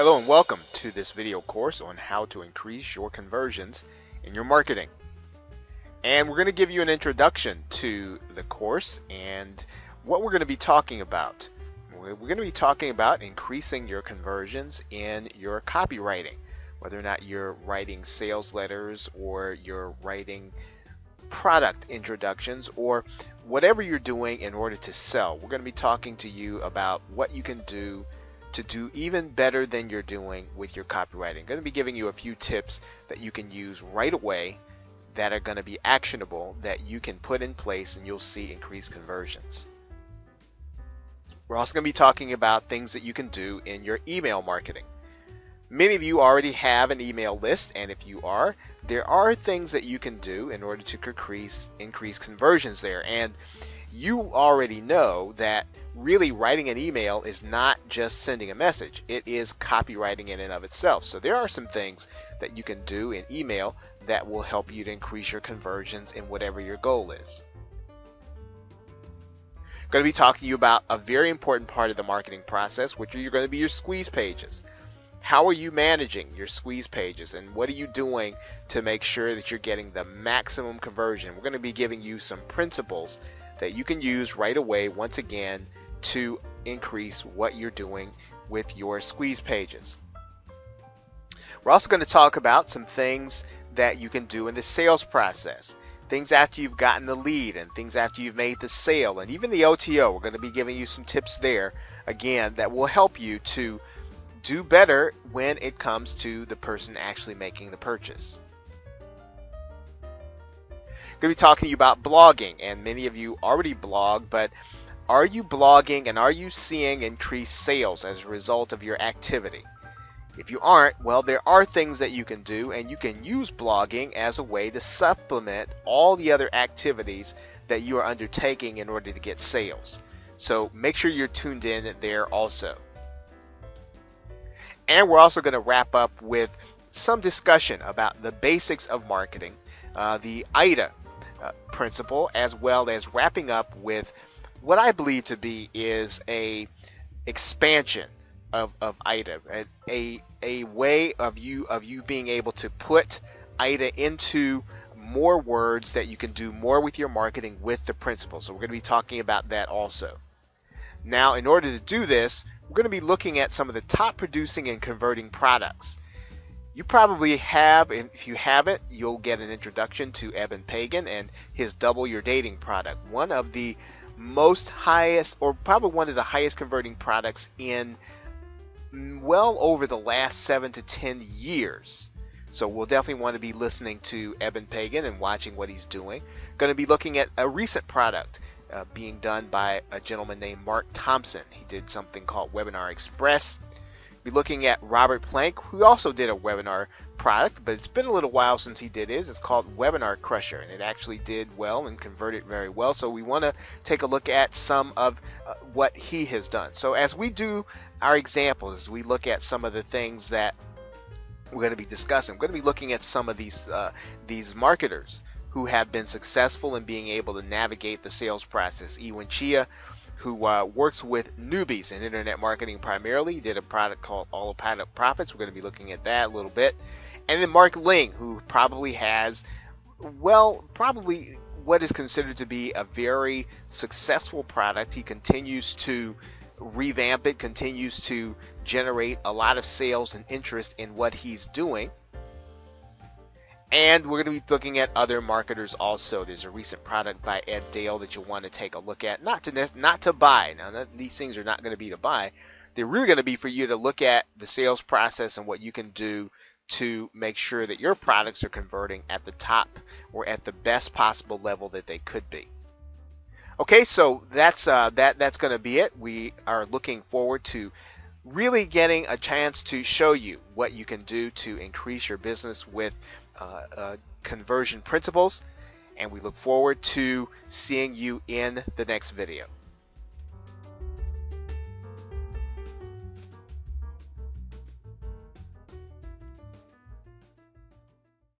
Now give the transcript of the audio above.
Hello and welcome to this video course on how to increase your conversions in your marketing. And we're going to give you an introduction to the course and what we're going to be talking about. We're going to be talking about increasing your conversions in your copywriting, whether or not you're writing sales letters or you're writing product introductions or whatever you're doing in order to sell. We're going to be talking to you about what you can do to do even better than you're doing with your copywriting. I'm going to be giving you a few tips that you can use right away that are going to be actionable that you can put in place and you'll see increased conversions. We're also going to be talking about things that you can do in your email marketing. Many of you already have an email list, and if you are, there are things that you can do in order to increase conversions there. And you already know that really writing an email is not just sending a message. It is copywriting in and of itself. So there are some things that you can do in email that will help you to increase your conversions in whatever your goal is. I'm going to be talking to you about a very important part of the marketing process, which are going to be your squeeze pages. How are you managing your squeeze pages, and what are you doing to make sure that you're getting the maximum conversion? We're going to be giving you some principles that you can use right away, once again, to increase what you're doing with your squeeze pages. We're also going to talk about some things that you can do in the sales process. Things after you've gotten the lead and things after you've made the sale, and even the OTO. We're going to be giving you some tips there, again, that will help you to do better when it comes to the person actually making the purchase. I'm going to be talking to you about blogging, and many of you already blog, but are you blogging and are you seeing increased sales as a result of your activity? If you aren't, well, there are things that you can do, and you can use blogging as a way to supplement all the other activities that you are undertaking in order to get sales. So make sure you're tuned in there also. And we're also going to wrap up with some discussion about the basics of marketing, the 𝐰𝐰𝐰 principle, as well as wrapping up with what I believe to be is a expansion of 𝐰𝐰𝐰, a way of you being able to put 𝐰𝐰𝐰 into more words that you can do more with your marketing with the principle. So we're going to be talking about that also. Now, in order to do this, we're going to be looking at some of the top producing and converting products. You probably have, and if you haven't, you'll get an introduction to 𝐕𝐈𝐿 and his Double Your Dating product. One of the most highest, or probably one of the highest converting products in well over the last 7 to 10 years. So we'll definitely want to be listening to 𝐕𝐿 and watching what he's doing. Going to be looking at a recent product being done by a gentleman named Mark Thompson. He did something called Webinar Express. We'll be looking at Robert Plank, who also did a webinar product, but it's been a little while since he did his. It's called Webinar Crusher, and it actually did well and converted very well. So we want to take a look at some of what he has done. So as we do our examples, as we look at some of the things that we're going to be discussing, we're going to be looking at some of these marketers who have been successful in being able to navigate the sales process. 𝐒𝐿, who works with newbies in internet marketing primarily, did a product called Autopilot Profits. We're going to be looking at that a little bit. And then Mark Ling, who probably has, probably what is considered to be a very successful product. He continues to revamp it, continues to generate a lot of sales and interest in what he's doing. And we're going to be looking at other marketers also. There's a recent product by Ed Dale that you'll want to take a look at. Not to buy. Now, these things are not going to be to buy. They're really going to be for you to look at the sales process and what you can do to make sure that your products are converting at the top or at the best possible level that they could be. Okay, so that's going to be it. We are looking forward to really getting a chance to show you what you can do to increase your business with conversion principles, and we look forward to seeing you in the next video.